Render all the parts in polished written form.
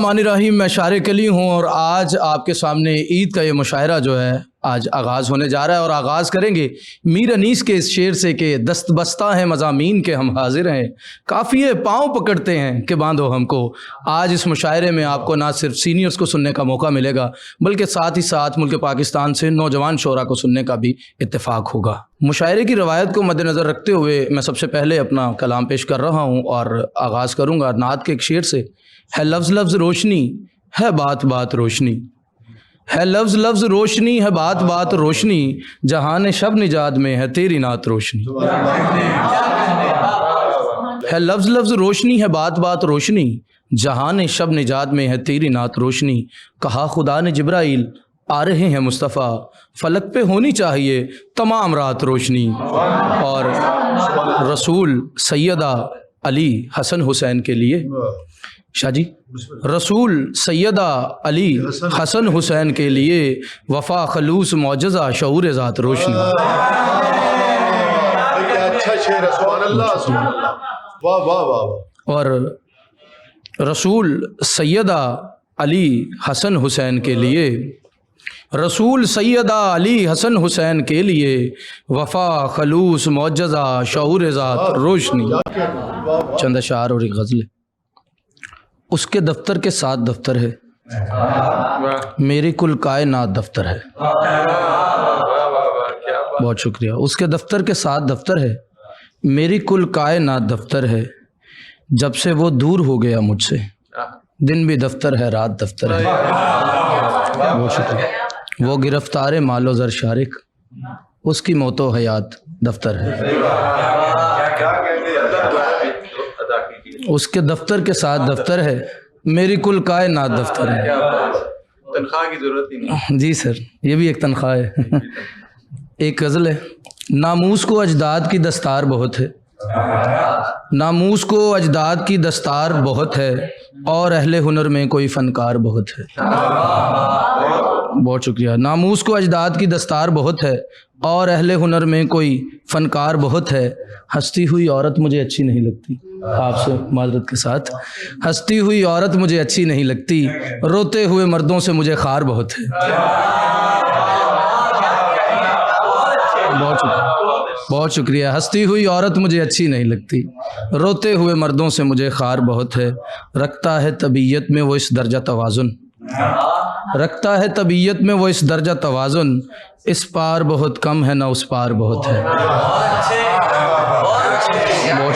बिस्मिल्लाहिर्रहमानिर्रहीम। मैं शारिक अली हूँ और आज आपके सामने ईद का ये मुशायरा जो है आज आगाज़ होने जा रहा है और आगाज़ करेंगे मीर अनीस के इस शेर से कि दस्त बस्ता हैं मज़ामीन के हम हाजिर हैं, काफ़िए पाँव पकड़ते हैं कि बांधो हमको। आज इस मुशायरे में आपको ना सिर्फ सीनियर्स को सुनने का मौका मिलेगा बल्कि साथ ही साथ मुल्क पाकिस्तान से नौजवान शोरा को सुनने का भी इत्तेफाक होगा। मुशायरे की रवायत को मद्देनज़र रखते हुए मैं सबसे पहले अपना कलाम पेश कर रहा हूँ और आगाज़ करूँगा नात के एक शेर से। है लफ्ज़ लफ्ज़ रोशनी, है बात बात रोशनी, है लफ्ज़ लफ्ज़ रोशनी, है बात बात रोशनी, जहान शब निजात में है तेरी नात रोशनी। है लफ्ज़ लफ्ज़ रोशनी, है बात बात रोशनी, जहान शब निजात में है तेरी नात रोशनी। कहा खुदा ने जिब्राइल आ रहे हैं मुस्तफ़ा, फलक पे होनी चाहिए तमाम रात रोशनी। और रसूल सैयदा अली हसन हुसैन के लिए शाह जी, रसूल सैयदा अली हसन हुसैन के लिए वफ़ा खलूस मौजज़ा शऊर ज़ात रोशनी। अच्छा शेर है, सुभान अल्लाह, वाह वाह वाह। और रसूल सैयदा अली हसन हुसैन के लिए, रसूल सैयदा अली हसन हुसैन के लिए वफ़ा खलूस मौजज़ा शऊर ज़ात रोशनी। चंद अशार और एक गज़ल। उसके दफ्तर के साथ दफ्तर है, मेरी कुल कायनात दफ्तर है। बहुत शुक्रिया। उसके दफ्तर के साथ दफ्तर है, मेरी कुल कायनात दफ्तर है। जब से वो दूर हो गया मुझसे, दिन भी दफ्तर है रात दफ्तर है। बहुत शुक्रिया। वो गिरफ्तार मालो ज़र शारिक, उसकी मौतो हयात दफ्तर है। उसके दफ्तर के साथ दफ्तर है, मेरी कुल कायनात दफ्तर है। तनख्वाह की जरूरत ही नहीं। जी सर, ये भी एक तनख्वाह है। एक गज़ल है। नामूस को अजदाद की दस्तार बहुत है, नामूस को अजदाद की दस्तार बहुत है, और अहले हुनर में कोई फ़नकार बहुत है। बहुत शुक्रिया। नामूस को अजदाद की दस्तार बहुत है, और अहले हुनर में कोई फ़नकार बहुत है। हंसती हुई औरत मुझे अच्छी नहीं लगती, आपसे माजरत के साथ, हंसती हुई औरत मुझे अच्छी नहीं लगती, रोते हुए मर्दों से मुझे खार बहुत है। बहुत शुक्रिया। हंसती हुई औरत मुझे अच्छी नहीं लगती, रोते हुए मर्दों से मुझे खार बहुत है। रखता है तबीयत में वो इस दर्जा तवाज़ुन, रखता है तबीयत में वो इस दर्जा तवाज़ुन, इस पार बहुत कम है ना उस पार बहुत है। बहुत शुक्रिया। बहुत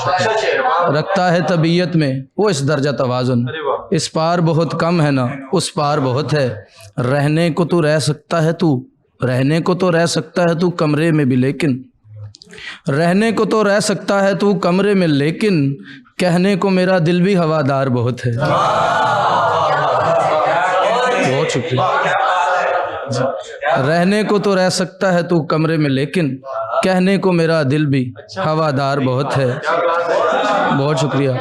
शुक्रिया। रखता है तबीयत में वो इस दर्जा तवाज़ुन, इस पार बहुत कम है ना उस पार बहुत है। रहने को तो रह सकता है तू, रहने को तो रह सकता है तू कमरे में भी, लेकिन रहने को तो रह सकता है तू कमरे में, लेकिन कहने को मेरा दिल भी हवादार बहुत है। बहुत शुक्रिया। रहने को तो रह सकता है तू कमरे में, लेकिन कहने को मेरा दिल भी हवादार बहुत है। बहुत शुक्रिया।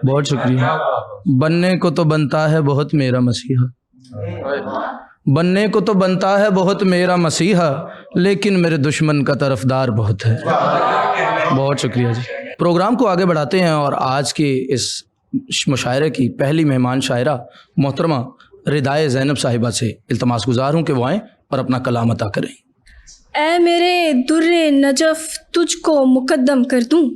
बहुत शुक्रिया। बनने को तो बनता है बहुत मेरा मसीहा, बनने को तो बनता है बहुत मेरा मसीहा, लेकिन मेरे दुश्मन का तरफदार बहुत है। बहुत शुक्रिया जी। प्रोग्राम को आगे बढ़ाते हैं और आज के इस मुशायरे की पहली मेहमान शायरा मोहतरमा रिदाए ज़ैनब साहिबा से इल्तमास गुजार हूँ कि वो आएँ और अपना कलाम अता करें। ऐ मेरे दुर्रे नजफ तुझको मुकद्दम कर दूँ,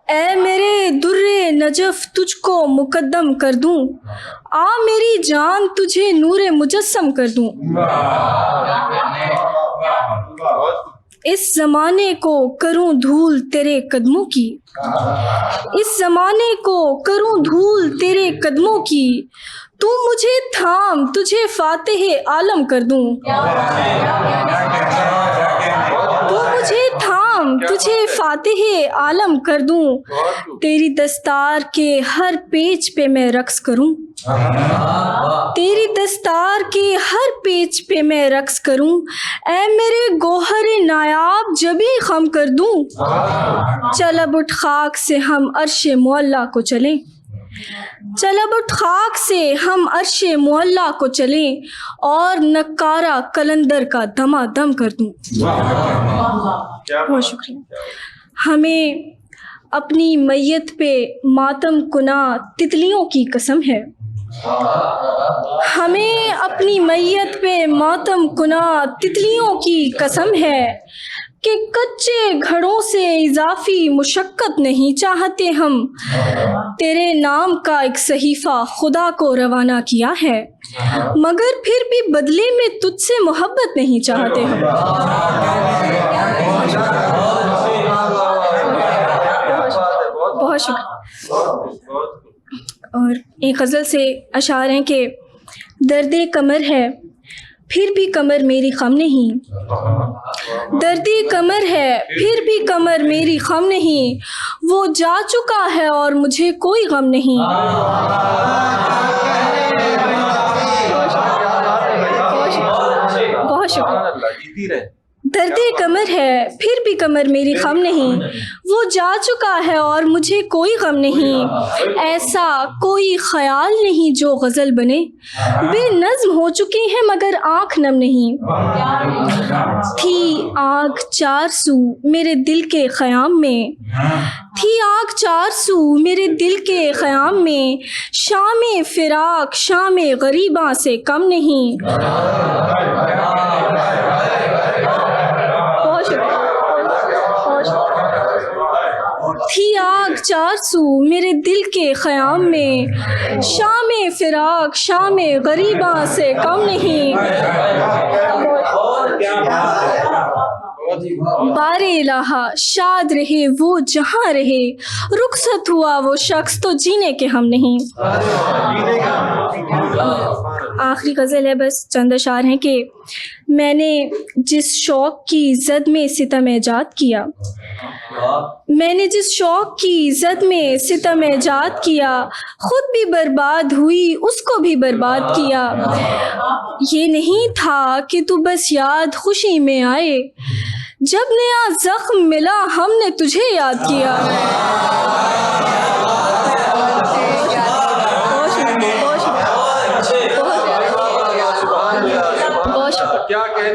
ऐ मेरे दुर्रे नजफ तुझको मुकद्दम कर दूँ, आ मेरी जान तुझे नूरे मुजस्सम कर दूँ। इस ज़माने को करूँ धूल तेरे कदमों की, इस ज़माने को करूँ धूल तेरे कदमों की, तू मुझे थाम तुझे फातिह आलम कर दूँ। तू मुझे थाम तुझे फातिह आलम कर दूँ, तेरी दस्तार के हर पेज पे मैं रक्स करूँ, तेरी दस्तार के हर पेज पे मैं रक्स करूँ। ऐ मेरे गोहर नायाब जबी खम कर दूँ, चल अब उठ खाक से हम अर्शे मुअल्ला को चलें, चल अब उठ खाक से हम अर्शे मुअल्ला को चलें, और नकारा कलंदर का दमादम कर दूँ। बहुत शुक्रिया। हमें अपनी मैयत पे मातम कुना तितलियों की कसम है। हमें अपनी मैयत पे मातम कुना तितलियों की कसम है कि कच्चे घड़ों से इजाफी मुशक्कत नहीं चाहते हम। तेरे नाम का एक सहीफ़ा खुदा को रवाना किया है, मगर फिर भी बदले में तुझसे मोहब्बत नहीं चाहते हम। बहुत शुक्रिया। और एक गज़ल से अशार हैं कि दर्दे कमर है फिर भी कमर मेरी खम नहीं, दर्दे कमर है फिर भी कमर मेरी खम नहीं, वो जा चुका है और मुझे कोई गम नहीं। बहुत शुक्रिया। दर्दे कमर है फिर भी कमर मेरी खम नहीं, वो जा चुका है और मुझे कोई गम नहीं। ऐसा कोई ख्याल नहीं जो गज़ल बने, बेनज़्म हो चुके हैं मगर आँख नम नहीं। थी आग चार सू मेरे दिल के ख़याम में, थी आग चार सू मेरे दिल के ख़याम में, शाम फ़िराक शाम गरीबा से कम नहीं। थी आग चार सू मेरे दिल के ख़याम में, शाम फ़िराक शाम गरीबा से कम नहीं। बारे इलाहा शाद रहे वो जहाँ रहे, रुखसत हुआ वो शख्स तो जीने के हम नहीं। आखिरी गज़ल है, बस चंद अशार हैं कि मैंने जिस शौक़ की ज़द में सितम ऐजाद किया, मैंने जिस शौक़ की ज़द में सितम ऐजाद किया, खुद भी बर्बाद हुई उसको भी बर्बाद किया। ये नहीं था कि तू बस याद खुशी में आए, जब नया ज़ख्म मिला हमने तुझे याद किया।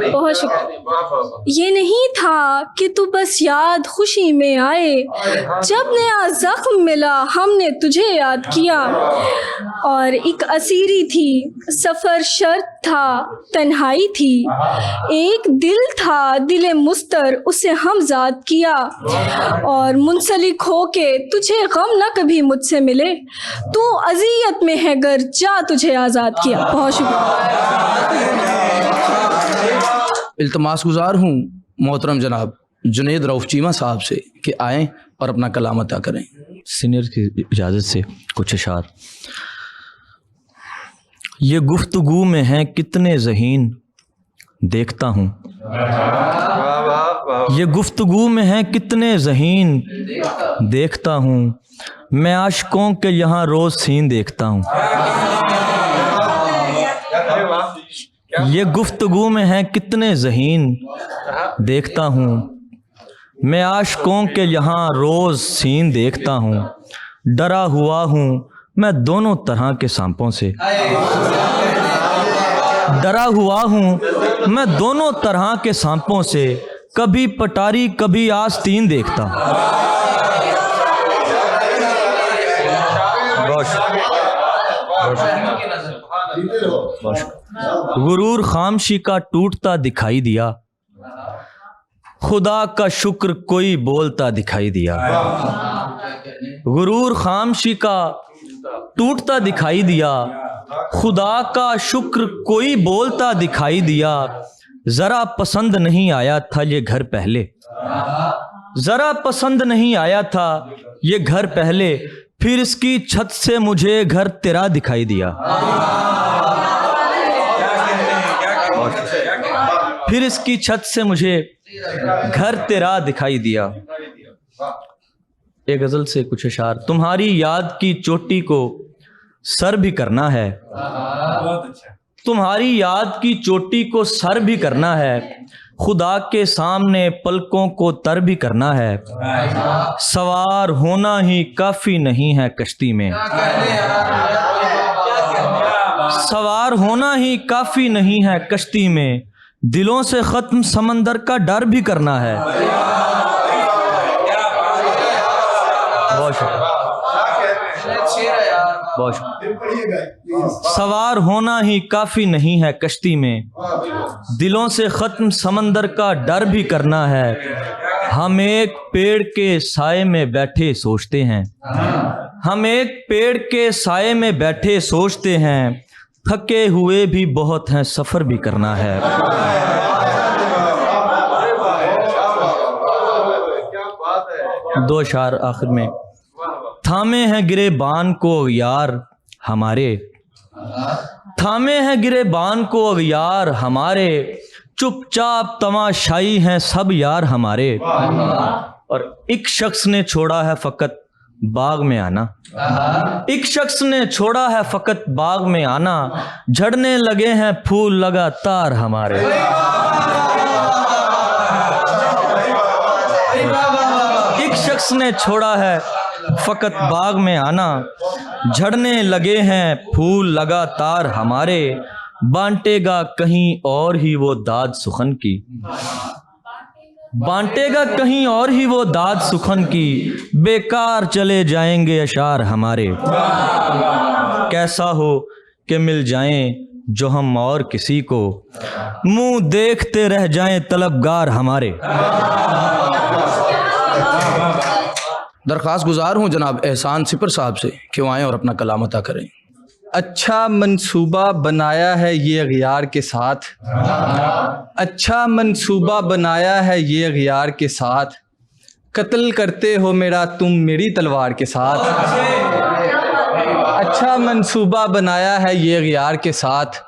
बहुत शुक्रिया। ये नहीं था कि तू बस याद खुशी में आए, जब नया ज़ख्म मिला हमने तुझे याद किया। और एक असीरी थी सफ़र शर्त था तन्हाई थी, एक दिल था दिले मुस्तर उसे हम ज़ाद किया। और मुंसलिक हो के तुझे गम न कभी मुझसे मिले, तू अज़ियत में है गर जा तुझे आज़ाद किया। बहुत शुक्रिया। इल्तमास गुज़ार हूँ मोहतरम जनाब जुनेद रऊफ़ चीमा साहब से कि आएँ और अपना कलाम अता करें। सीनियर की इजाज़त से कुछ अशार। ये गुफ्तगू में हैं कितने ज़हीन देखता हूँ, ये गुफ्तगू में हैं कितने ज़हीन देखता हूँ, मैं आशिकों के यहाँ रोज़ सीन देखता हूँ। ये गुफ्तगू में हैं कितने ज़हीन देखता हूँ, मैं आशिकों के यहाँ रोज़ सीन देखता हूँ। डरा हुआ हूँ मैं दोनों तरह के सांपों से, डरा हुआ हूँ मैं दोनों तरह के सांपों से, कभी पटारी कभी आस्तीन देखता हूँ। गुरूर खामशी का टूटता दिखाई दिया, खुदा का शुक्र कोई बोलता दिखाई दिया। गुरूर खामशी का टूटता दिखाई दिया, खुदा का शुक्र कोई बोलता दिखाई दिया। जरा पसंद नहीं आया था ये घर पहले, जरा पसंद नहीं आया था ये घर पहले, फिर इसकी छत से मुझे घर तेरा दिखाई दिया। फिर इसकी छत से मुझे घर तेरा दिखाई दिया। एक गज़ल से कुछ अशार। तुम्हारी याद की चोटी को सर भी करना है, तुम्हारी याद की चोटी को सर भी करना है, खुदा के सामने पलकों को तर भी करना है। सवार होना ही काफ़ी नहीं है कश्ती में, सवार होना ही काफ़ी नहीं है कश्ती में, दिलों से ख़त्म समंदर का डर भी करना है। बहुत शुक्रिया, बहुत शुक्रिया। सवार होना ही काफ़ी नहीं है कश्ती में, दिलों से ख़त्म समंदर का डर भी करना है। हम एक पेड़ के साए में बैठे सोचते हैं, हम एक पेड़ के साए में बैठे सोचते हैं, थके हुए भी बहुत हैं, सफ़र भी करना है। दो शार आखिर में। थामे हैं गिरेबान को अगियार हमारे, थामे हैं गिरेबान को अगियार हमारे, चुपचाप तमाशाई हैं सब यार हमारे। और एक शख्स ने छोड़ा है फ़कत बाग में आना, एक शख्स ने छोड़ा है फ़कत बाग में आना, झड़ने लगे हैं फूल लगातार हमारे। एक शख्स ने छोड़ा है फ़कत बाग में आना, झड़ने लगे हैं फूल लगातार हमारे, बांटेगा कहीं और ही वो दाद सुखन की, बांटेगा कहीं और ही वो दाद सुखन की, बेकार चले जाएंगे अशार हमारे। कैसा हो कि मिल जाएं जो हम और किसी को, मुंह देखते रह जाएं तलबगार हमारे। दरख्वास्त गुजार हूँ जनाब एहसान सिपर साहब से कि वो आएँ और अपना कलाम अता करें। अच्छा मंसूबा बनाया है ये अगियार के साथ, अच्छा मंसूबा बनाया है ये अगियार के साथ, कत्ल करते हो मेरा तुम मेरी तलवार के साथ। अच्छा मंसूबा बनाया है ये अगियार के साथ,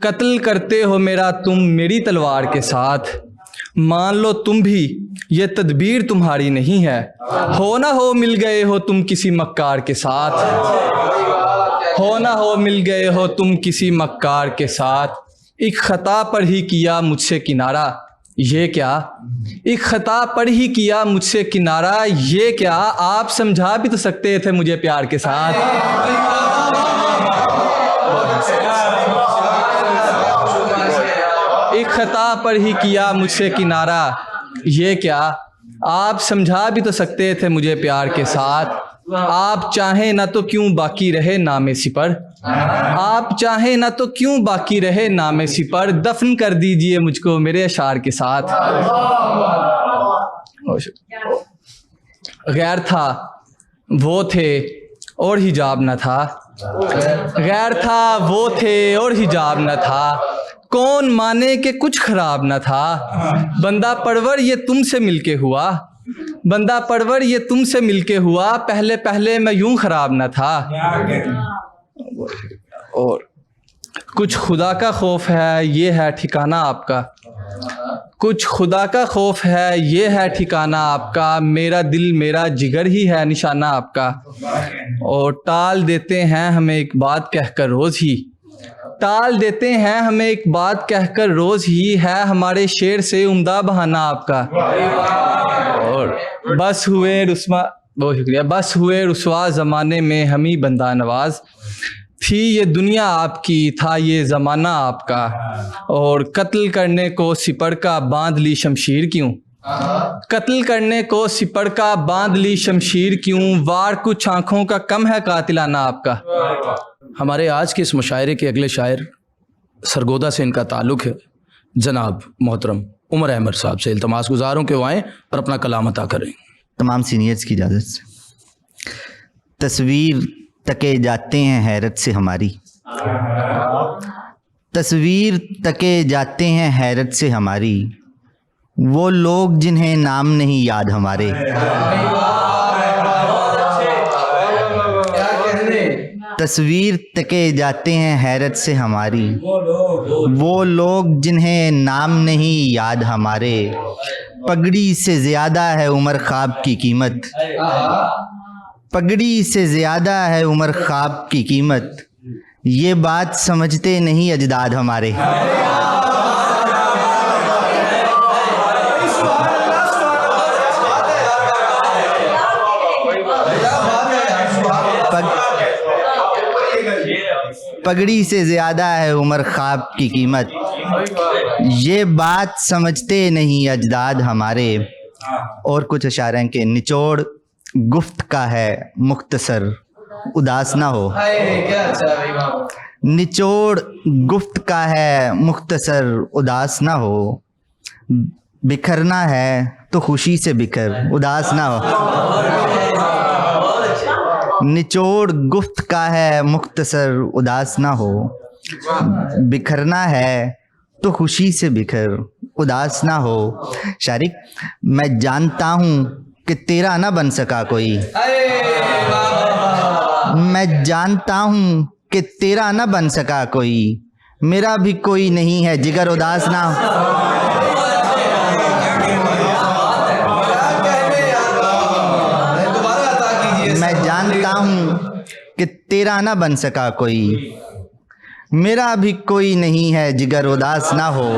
कत्ल करते हो मेरा तुम मेरी तलवार के साथ। मान लो तुम भी ये तदबीर तुम्हारी नहीं है, हो ना हो मिल गए हो तुम किसी मक्कार के साथ, हो ना हो मिल गए हो तुम किसी मक्कार के साथ। एक खता पर ही किया मुझसे किनारा ये क्या, एक खता पर ही किया मुझसे किनारा ये क्या, आप समझा भी तो सकते थे मुझे प्यार के साथ। एक खता पर ही किया मुझसे किनारा ये क्या, आप समझा भी तो सकते थे मुझे प्यार के साथ। आप चाहें ना तो क्यों बाकी रहे नामे सिपर, आप चाहें ना तो क्यों बाकी रहे नामे सिपर, दफन कर दीजिए मुझको मेरे अशार के साथ। गैर था वो थे और हिजाब न था, गैर था वो थे और हिजाब न था, कौन माने कि कुछ खराब न था। बंदा परवर ये तुमसे मिलके हुआ, बंदा परवर ये तुमसे मिलके हुआ, पहले पहले मैं यूं खराब न था। और कुछ खुदा का खौफ है ये है ठिकाना आपका, कुछ खुदा का खौफ है ये है ठिकाना आपका, मेरा दिल मेरा जिगर ही है निशाना आपका। और टाल देते हैं हमें एक बात कहकर रोज़ ही, टाल देते हैं हमें एक बात कहकर रोज़ ही, है हमारे शेर से उम्दा बहाना आपका। और बस हुए रुस्वा, बहुत शुक्रिया, बस हुए रुस्वा ज़माने में हम ही बंदा नवाज, थी ये दुनिया आपकी था ये ज़माना आपका। और कत्ल करने को सिपर का बांध ली शमशीर क्यों, कत्ल करने को सिपर का बांध ली शमशीर क्यों, वार कुछ आँखों का कम है कातिलाना आपका। हमारे आज के इस मुशायरे के अगले शायर सरगोदा से इनका ताल्लुक़ है, जनाब मोहतरम उमर अहमद साहब से इल्तमास गुजारों के वो आएँ और अपना कलाम अता करें। तमाम सीनियर्स की इजाज़त से। तस्वीर तके जाते हैं हैरत से हमारी, तस्वीर तके जाते हैं हैरत से हमारी, वो लोग जिन्हें नाम नहीं याद हमारे। तस्वीर तके जाते हैं हैरत से हमारी, वो लोग जिन्हें नाम नहीं याद हमारे। पगड़ी से ज़्यादा है उमर ख्वाब की कीमत, पगड़ी से ज़्यादा है उमर ख्वाब की कीमत, ये बात समझते नहीं अजदाद हमारे। पगड़ी से ज़्यादा है उमर ख्वाब की कीमत, ये बात समझते नहीं अजदाद हमारे। और कुछ अशारे के निचोड़ गुफ्त का है मुख्तसर उदास ना हो। क्या अच्छा है भाई, वाह। निचोड़ गुफ्त का है मुख्तसर उदास ना हो। बिखरना है तो खुशी से बिखर उदास ना हो। निचोड़ गुफ्त का है मुख्तसर उदास ना हो। बिखरना है तो खुशी से बिखर उदास ना हो। शारिक, मैं जानता हूँ कि तेरा ना बन सका कोई। मैं जानता हूँ कि तेरा ना बन सका कोई। मेरा भी कोई नहीं है जिगर उदास ना हो। मैं जानता हूँ कि तेरा ना बन सका कोई। मेरा भी कोई नहीं है जिगर उदास ना हो।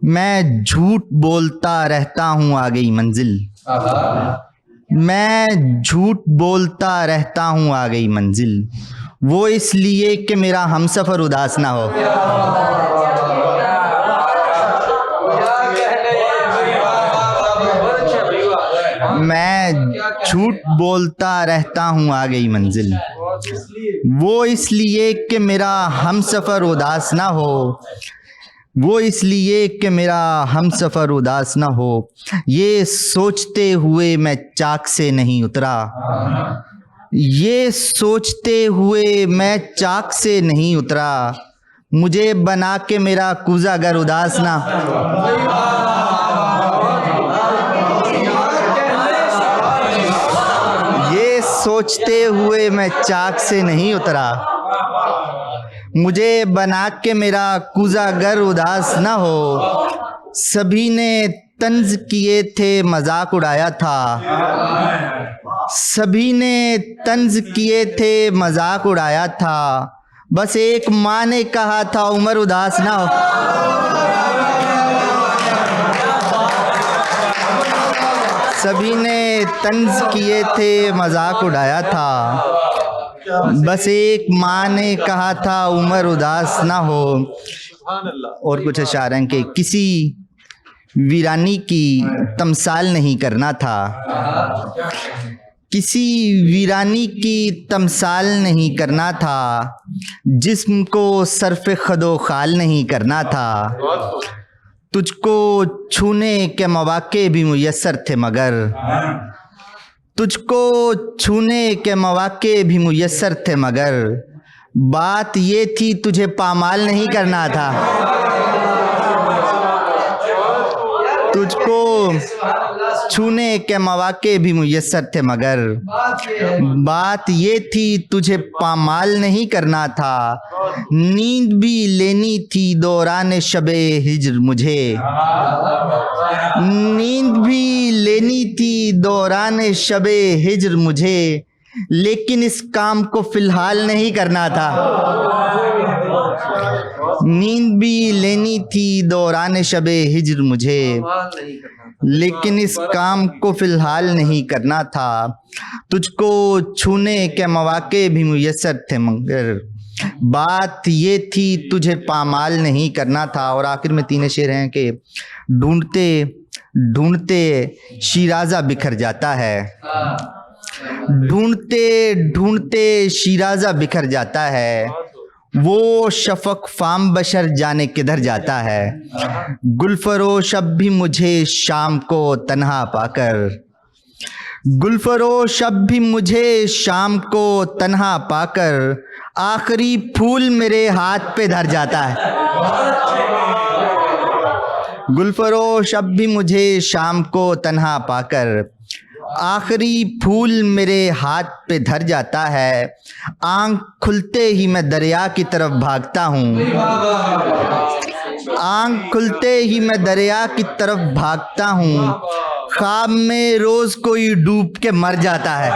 मैं झूठ बोलता रहता हूँ आ गई मंजिल। मैं झूठ बोलता रहता हूँ आ गई मंजिल। वो इसलिए कि मेरा हमसफर उदास ना हो। मैं झूठ बोलता रहता हूँ आ गई मंजिल। वो इसलिए कि मेरा हमसफर उदास ना हो। वो इसलिए कि मेरा हमसफर उदास ना हो। ये सोचते हुए मैं चाक से नहीं उतरा। ये सोचते हुए मैं चाक से नहीं उतरा। मुझे बना के मेरा कूजा अगर उदास ना। ये सोचते हुए मैं चाक से नहीं उतरा। मुझे बना के मेरा कूजा अगर उदास ना हो। सभी ने तंज किए थे मजाक उड़ाया था। सभी ने तंज किए थे मजाक उड़ाया था। बस एक माँ ने कहा था उमर उदास ना हो। सभी ने तंज किए थे मजाक उड़ाया था। बस एक माँ ने कहा था उमर उदास ना हो। और कुछ अशार हैं कि किसी वीरानी की तमसाल नहीं करना था। किसी वीरानी की तमसाल नहीं करना था। जिस्म को सरफ खदो खाल नहीं करना था। तुझको छूने के मौके भी मुयस्सर थे मगर। तुझको छूने के मौके भी मुयस्सर थे मगर। बात ये थी तुझे पामाल नहीं करना था। तुझको छूने के मौके भी मुयस्सर थे मगर। बात ये थी तुझे पामाल नहीं करना था। नींद भी लेनी थी दौरान शबे हिज्र मुझे। नींद भी लेनी थी दौरान शबे हिज्र मुझे। लेकिन इस काम को फिलहाल नहीं करना था। नींद भी लेनी थी दौरान शबे हिज्र मुझे। लेकिन इस काम को फिलहाल नहीं करना था। तुझको छूने के मौके भी मुयस्सर थे मगर। बात ये थी तुझे पामाल नहीं करना था। और आखिर में तीन शेर हैं कि ढूंढते ढूंढते शिराजा बिखर जाता है। ढूंढते ढूंढते शिराजा बिखर जाता है। वो शफक फाम बशर जाने किधर जाता है। गुलफरोश अब भी मुझे शाम को तन्हा पाकर। गुलफरोश अब भी मुझे शाम को तन्हा पाकर। आखिरी फूल मेरे हाथ पे धर जाता है। गुलफरोश अब भी मुझे शाम को तन्हा पाकर। आखिरी फूल मेरे हाथ पे धर जाता है। आंख खुलते ही मैं दरिया की तरफ भागता हूँ। आंख खुलते ही मैं दरिया की तरफ भागता हूँ। ख्वाब में रोज कोई डूब के मर जाता है।